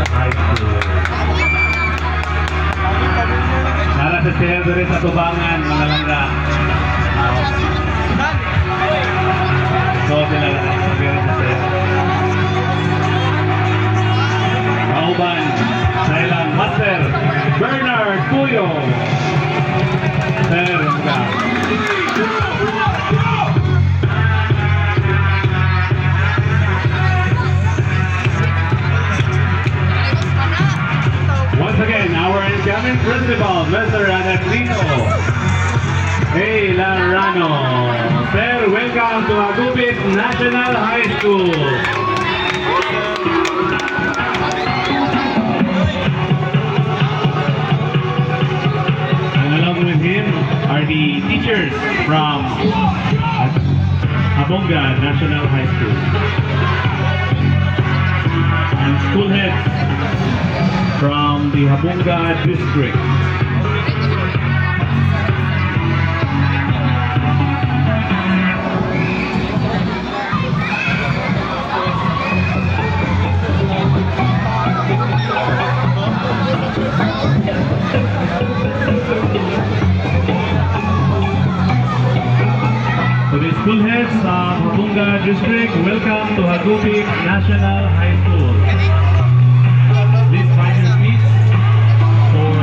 High School. Nara sa siyempre rin sa tubangan, mga langga. So, sila lang. Kauban, Thailand Master Bernard Puyo. Sir, once again, our incoming principal, Mr. Anatrino A. Larano. Sir, welcome to Agupit National High School. And along with him are the teachers from Habonga National High School and school heads from the Habonga district. To the school heads of Habonga district, welcome to Agupit National High School. Please find your seats for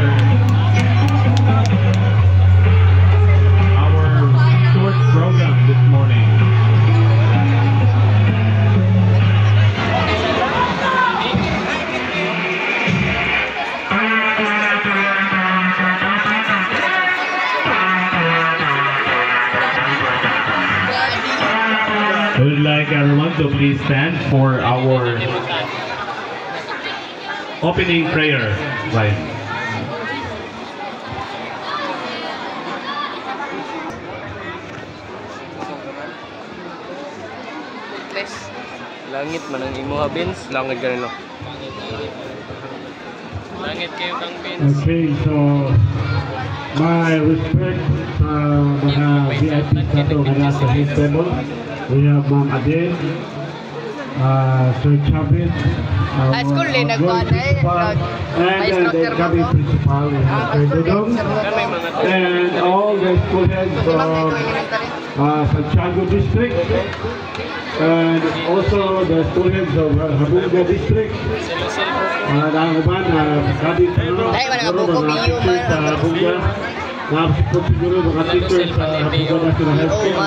our short program this morning. I would like everyone to please stand for our opening prayer. Right. Langit man ang imuha, Vince. Langit ka rin, no? Langit kayo kang Vince. Okay, so my respect sa mga VIP sa ito nga nasa his table. We have Ma'am Adel, Sir Chavez, high school din principal, and the incoming principal, Sir Dodong, and all the school heads from Santiago district, and also the school heads of Habonga district. Nanguban, Kadit, Habonga, napasipot siguro mga teachers sa Habonga National High School.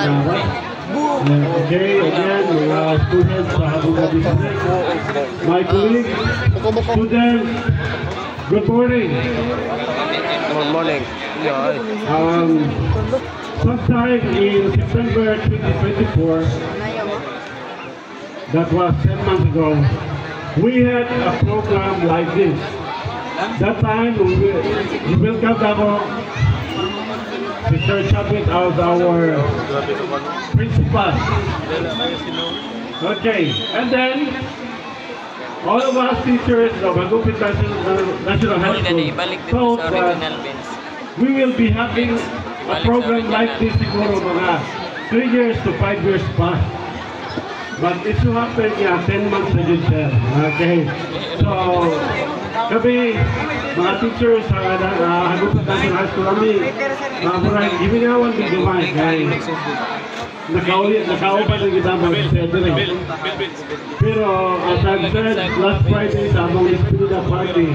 Okay, again, students sa Habonga district, my colleagues, students, good morning. Good morning. Sometime in September 2024, that was 10 months ago, we had a program like this. That time, we welcomed our Mr. Chavez as our principal. Okay, and then all of us teachers of Agupit National High School thought that we will be having a program like this siguro mga 3 years to 5 years pa. But it so happened, 10 months na din, sir. Okay, so kami, mga teachers sa Agupit National High School, kami, murang ginawan din dumay, kaya nakaupan ng kita mga siyempre. Pero as I've said last Friday sa among Espiritu Party,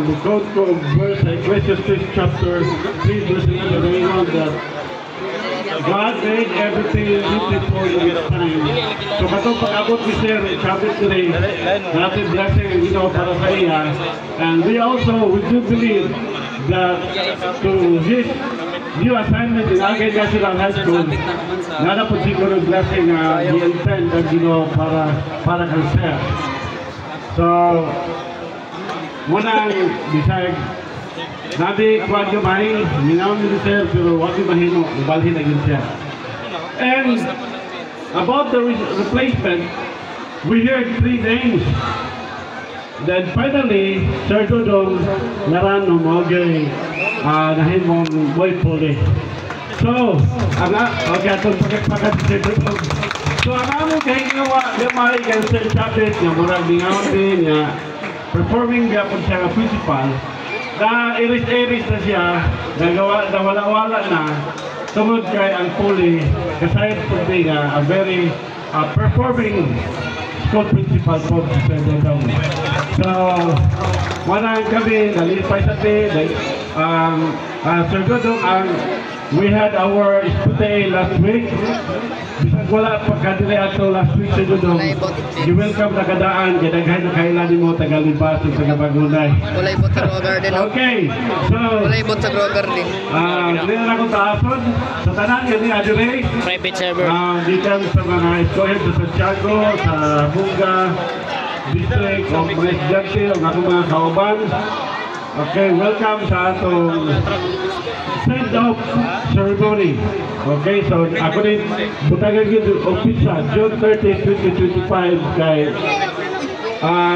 the quote from verse Ecclesiastes chapter 3 verse 11 that God made everything beautiful in its time. So katong pag-abot ni Sir Chavez today, natin blessing ang ginawa para sa iya. And we do believe that to his new assignment in Agay National High School, nada po siguro blessing i-intend ang ginawa para kang Sir. So, muna ang bisag, nabi kuwan gamay, minaw ni Sir, pero wag yung mahino, ibalhin na yun siya. And about the replacement, we heard 3 names. Then finally, Sir Dodong Narano Mogay nahimong boy puli. So, okay, itong pagkakpakat si Sir Dodong. So, ang among kahing gamay kay Sir Chavez, nga murag lingawan din, performing gyapon siya nga principal, na iris-iris na siya, na wala-wala na, tungod kay ang puli, kasayad po nga, a very performing school principal po sa Sir Dodong. So, wanang kami, nalipay sa Sir Dodong, we had our spute last week. Bisag wala pagkadili ato last week Sir Dodong. You welcome na kadaan, kadaghay na kailan mo tagalibas sa Tagabagunay. Walay bot sa Grow Garden. Okay, so Walay bot sa Grow Garden. hindi na akong taason. Sa tanan yun ni Adire. Private server. Gikan sa mga eskwelahan sa Santiago, sa Bunga, District, o mga estudyante, o akong mga kauban. Okay, welcome sa atong send-off ceremony. Okay, so ako din butagan yun o pizza, June 30, 2025 kay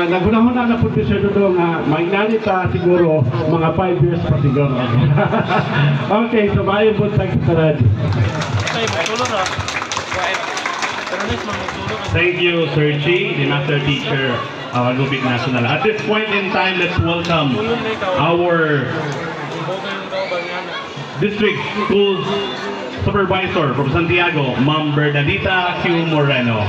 nagunahon na po Sir Dodong nga magnanita siguro mga 5 years pa siguro. Okay, so maayon po sa sarad. Thank you, Sir Chi, the master teacher of Agubig National. At this point in time, let's welcome our district school supervisor from Santiago, Ma'am Bernadita Q. Moreno.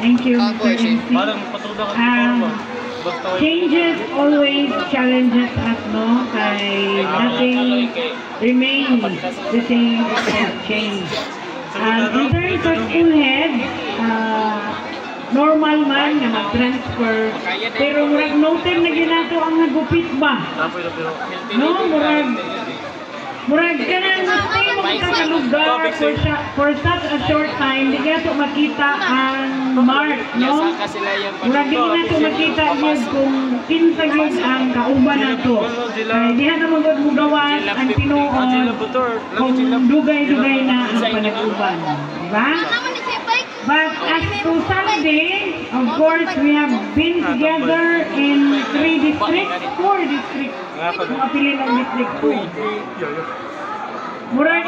Thank you, Mr. MC. Changes always challenges us, no? Kay nothing remains the same except change. In terms of school head, normal man na mag-transfer, pero murag noted na ginato ang nagupit ba? No, murag ka na stay mo ka sa lugar for such a short time, di ka ito makita ang mark, no? Murag di na ito makita yun kung pinsag yun ang kauban na ito. Kaya di na magagawas ang tinuon kung dugay-dugay na ang panag-uban. Diba? But as to Sunday, of course, we have been together in 4 districts. Mga pili ng district 2. Murag